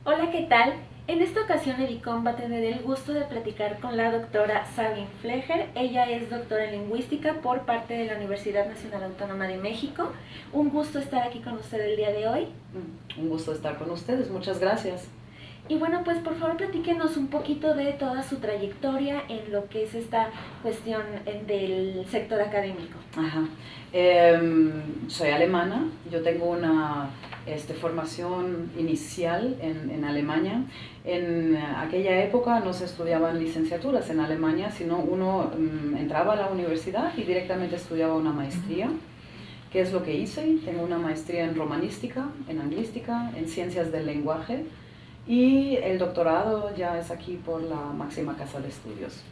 Hola, ¿qué tal? En esta ocasión Edicom va a tener el gusto de platicar con la doctora Sabine Flecher. Ella es doctora en lingüística por parte de la Universidad Nacional Autónoma de México. Un gusto estar aquí con usted el día de hoy. Un gusto estar con ustedes, muchas gracias. Y bueno, pues por favor platíquenos un poquito de toda su trayectoria en lo que es esta cuestión del sector académico. Ajá. Soy alemana, yo tengo una formación inicial en Alemania. En aquella época no se estudiaban licenciaturas en Alemania, sino uno entraba a la universidad y directamente estudiaba una maestría. ¿Qué es lo que hice? Tengo una maestría en romanística, en anglística, en ciencias del lenguaje y el doctorado ya es aquí por la máxima casa de estudios.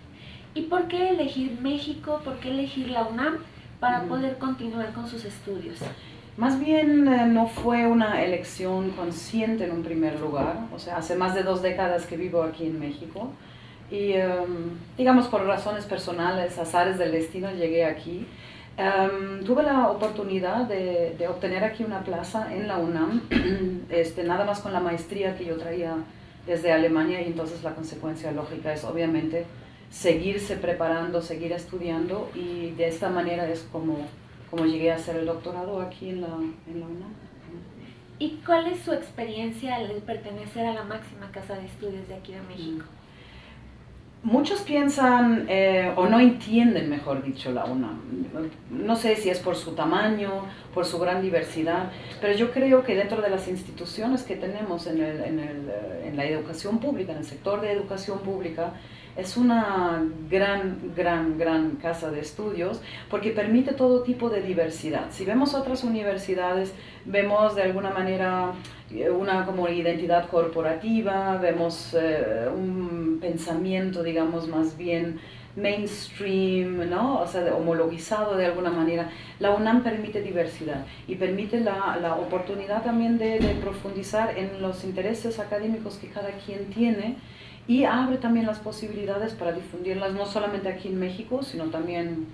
¿Y por qué elegir México? ¿Por qué elegir la UNAM para poder continuar con sus estudios? Más bien no fue una elección consciente en un primer lugar, o sea, hace más de 2 décadas que vivo aquí en México y digamos por razones personales, azares del destino, llegué aquí. Tuve la oportunidad de obtener aquí una plaza en la UNAM, nada más con la maestría que yo traía desde Alemania, y entonces la consecuencia lógica es obviamente seguirse preparando, seguir estudiando, y de esta manera es como llegué a hacer el doctorado aquí en la UNAM. ¿Y cuál es su experiencia al pertenecer a la máxima casa de estudios de aquí de México? Muchos piensan o no entienden, mejor dicho, la UNAM. No sé si es por su tamaño, por su gran diversidad, pero yo creo que dentro de las instituciones que tenemos en la educación pública, en el sector de educación pública, es una gran casa de estudios porque permite todo tipo de diversidad. Si vemos otras universidades, vemos de alguna manera una como identidad corporativa, vemos un pensamiento, digamos, más bien mainstream, ¿no? O sea, homologizado de alguna manera. La UNAM permite diversidad y permite la oportunidad también de profundizar en los intereses académicos que cada quien tiene, y abre también las posibilidades para difundirlas no solamente aquí en México, sino también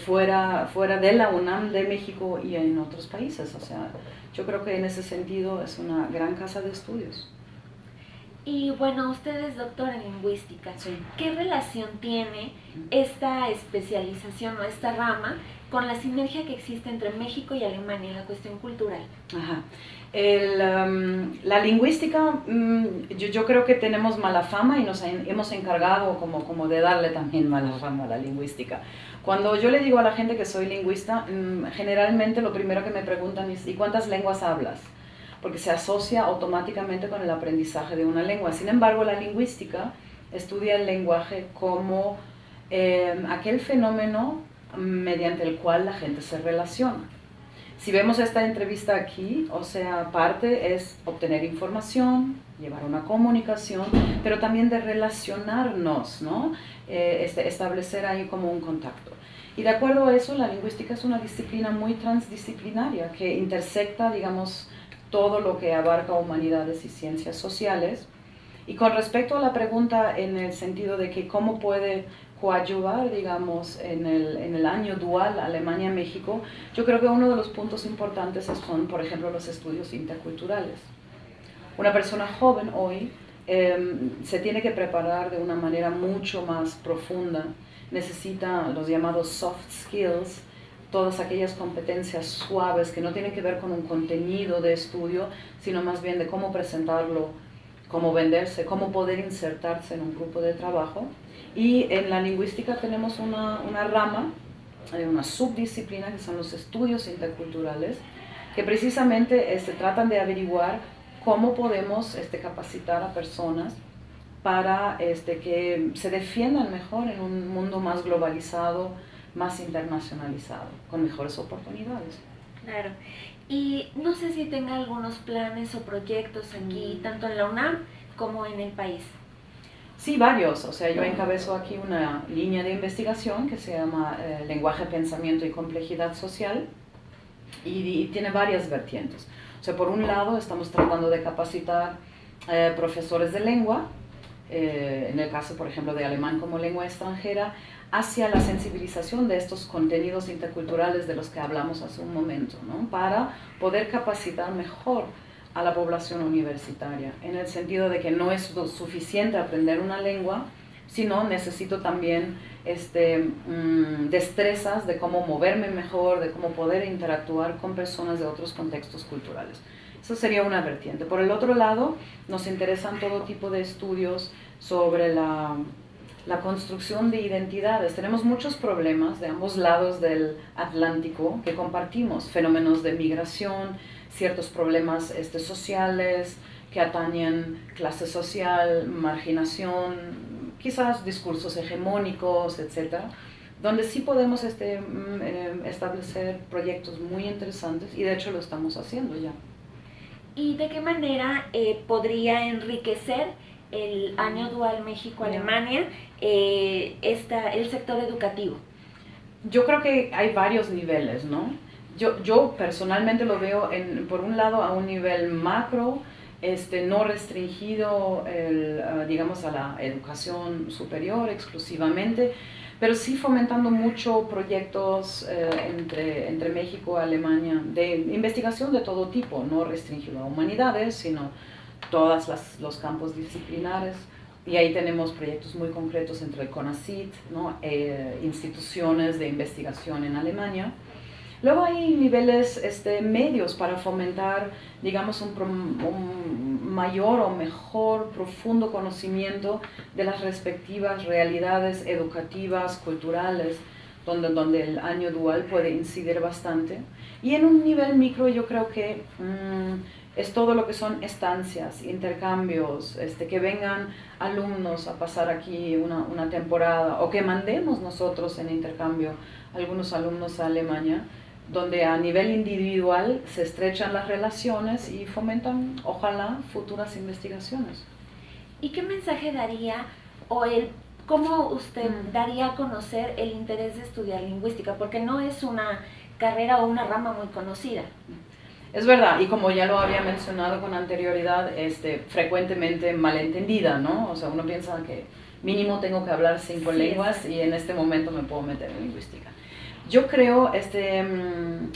fuera de la UNAM, de México y en otros países. O sea, yo creo que en ese sentido es una gran casa de estudios. Y bueno, usted es doctora en lingüística. Sí. ¿Qué relación tiene esta especialización o esta rama con la sinergia que existe entre México y Alemania en la cuestión cultural? Ajá. La lingüística, yo creo que tenemos mala fama y nos hemos encargado como de darle también mala fama a la lingüística. Cuando yo le digo a la gente que soy lingüista, generalmente lo primero que me preguntan es: ¿y cuántas lenguas hablas? Porque se asocia automáticamente con el aprendizaje de una lengua. Sin embargo, la lingüística estudia el lenguaje como aquel fenómeno mediante el cual la gente se relaciona. Si vemos esta entrevista aquí, o sea, parte es obtener información, llevar una comunicación, pero también de relacionarnos, ¿no? Establecer ahí como un contacto. Y de acuerdo a eso, la lingüística es una disciplina muy transdisciplinaria que intersecta, digamos, todo lo que abarca humanidades y ciencias sociales. Y con respecto a la pregunta en el sentido de que cómo puede coadyuvar, digamos, en el año dual Alemania-México, yo creo que uno de los puntos importantes son, por ejemplo, los estudios interculturales. Una persona joven hoy se tiene que preparar de una manera mucho más profunda, necesita los llamados soft skills, todas aquellas competencias suaves que no tienen que ver con un contenido de estudio, sino más bien de cómo presentarlo, cómo venderse, cómo poder insertarse en un grupo de trabajo. Y en la lingüística tenemos una rama, una subdisciplina, que son los estudios interculturales, que precisamente tratan de averiguar cómo podemos capacitar a personas para que se defiendan mejor en un mundo más globalizado, más internacionalizado, con mejores oportunidades. Claro. Y no sé si tenga algunos planes o proyectos aquí, tanto en la UNAM como en el país. Sí, varios. O sea, yo encabezo aquí una línea de investigación que se llama Lenguaje, Pensamiento y Complejidad Social, y tiene varias vertientes. O sea, por un lado estamos tratando de capacitar profesores de lengua, en el caso, por ejemplo, de alemán como lengua extranjera, hacia la sensibilización de estos contenidos interculturales de los que hablamos hace un momento, ¿no? Para poder capacitar mejor a la población universitaria, en el sentido de que no es suficiente aprender una lengua, sino necesito también destrezas de cómo moverme mejor, de cómo poder interactuar con personas de otros contextos culturales. Eso sería una vertiente. Por el otro lado, nos interesan todo tipo de estudios sobre la construcción de identidades. Tenemos muchos problemas de ambos lados del Atlántico que compartimos, fenómenos de migración, ciertos problemas sociales que atañen clase social, marginación, quizás discursos hegemónicos, etcétera, donde sí podemos establecer proyectos muy interesantes y de hecho lo estamos haciendo ya. ¿Y de qué manera podría enriquecer el año dual México-Alemania el sector educativo? Yo creo que hay varios niveles, ¿no? Yo personalmente lo veo, por un lado, a un nivel macro, no restringido, digamos, a la educación superior exclusivamente, pero sí fomentando mucho proyectos entre México y Alemania de investigación de todo tipo, no restringido a humanidades, sino todos los campos disciplinares. Y ahí tenemos proyectos muy concretos entre el CONACYT, ¿no? Instituciones de investigación en Alemania. Luego hay niveles medios para fomentar, digamos, un mayor o mejor profundo conocimiento de las respectivas realidades educativas, culturales, donde el año dual puede incidir bastante. Y en un nivel micro yo creo que es todo lo que son estancias, intercambios, que vengan alumnos a pasar aquí una temporada o que mandemos nosotros en intercambio algunos alumnos a Alemania, donde a nivel individual se estrechan las relaciones y fomentan, ojalá, futuras investigaciones. ¿Y qué mensaje daría cómo usted daría a conocer el interés de estudiar lingüística? Porque no es una carrera o una rama muy conocida. Es verdad, y como ya lo había mencionado con anterioridad, frecuentemente malentendida, ¿no? O sea, uno piensa que mínimo tengo que hablar 5 lenguas y en este momento me puedo meter en lingüística. Yo creo, el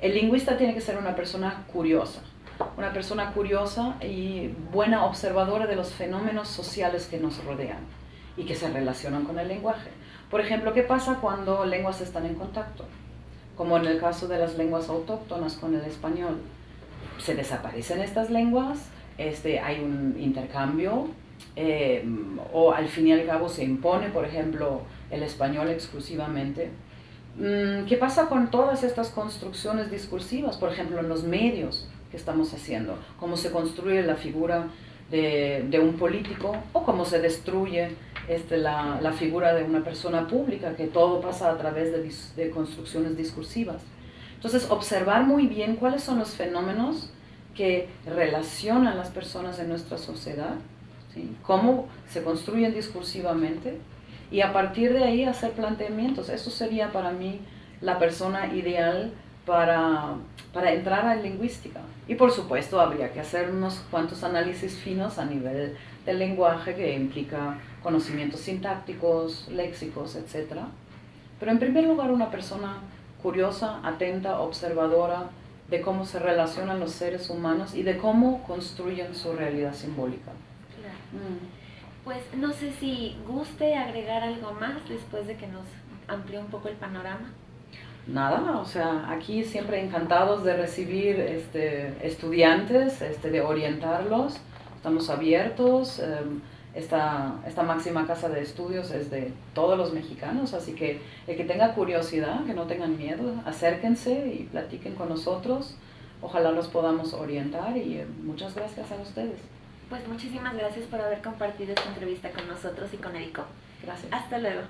lingüista tiene que ser una persona curiosa y buena observadora de los fenómenos sociales que nos rodean y que se relacionan con el lenguaje. Por ejemplo, ¿qué pasa cuando lenguas están en contacto? Como en el caso de las lenguas autóctonas con el español. Se desaparecen estas lenguas, hay un intercambio, o al fin y al cabo se impone, por ejemplo, el español exclusivamente. ¿Qué pasa con todas estas construcciones discursivas, por ejemplo, en los medios que estamos haciendo? ¿Cómo se construye la figura de un político o cómo se destruye la figura de una persona pública, que todo pasa a través de construcciones discursivas? Entonces, observar muy bien cuáles son los fenómenos que relacionan las personas en nuestra sociedad, ¿sí? Cómo se construyen discursivamente, y a partir de ahí hacer planteamientos. Eso sería para mí la persona ideal para entrar en lingüística. Y por supuesto habría que hacer unos cuantos análisis finos a nivel del lenguaje, que implica conocimientos sintácticos, léxicos, etc. Pero en primer lugar una persona curiosa, atenta, observadora de cómo se relacionan los seres humanos y de cómo construyen su realidad simbólica. Claro. Pues no sé si guste agregar algo más después de que nos amplió un poco el panorama. Nada, o sea, aquí siempre encantados de recibir estudiantes, de orientarlos. Estamos abiertos. Esta máxima casa de estudios es de todos los mexicanos, así que el que tenga curiosidad, que no tengan miedo, acérquense y platiquen con nosotros. Ojalá los podamos orientar y muchas gracias a ustedes. Pues muchísimas gracias por haber compartido esta entrevista con nosotros y con EDICOM. Gracias. Hasta luego.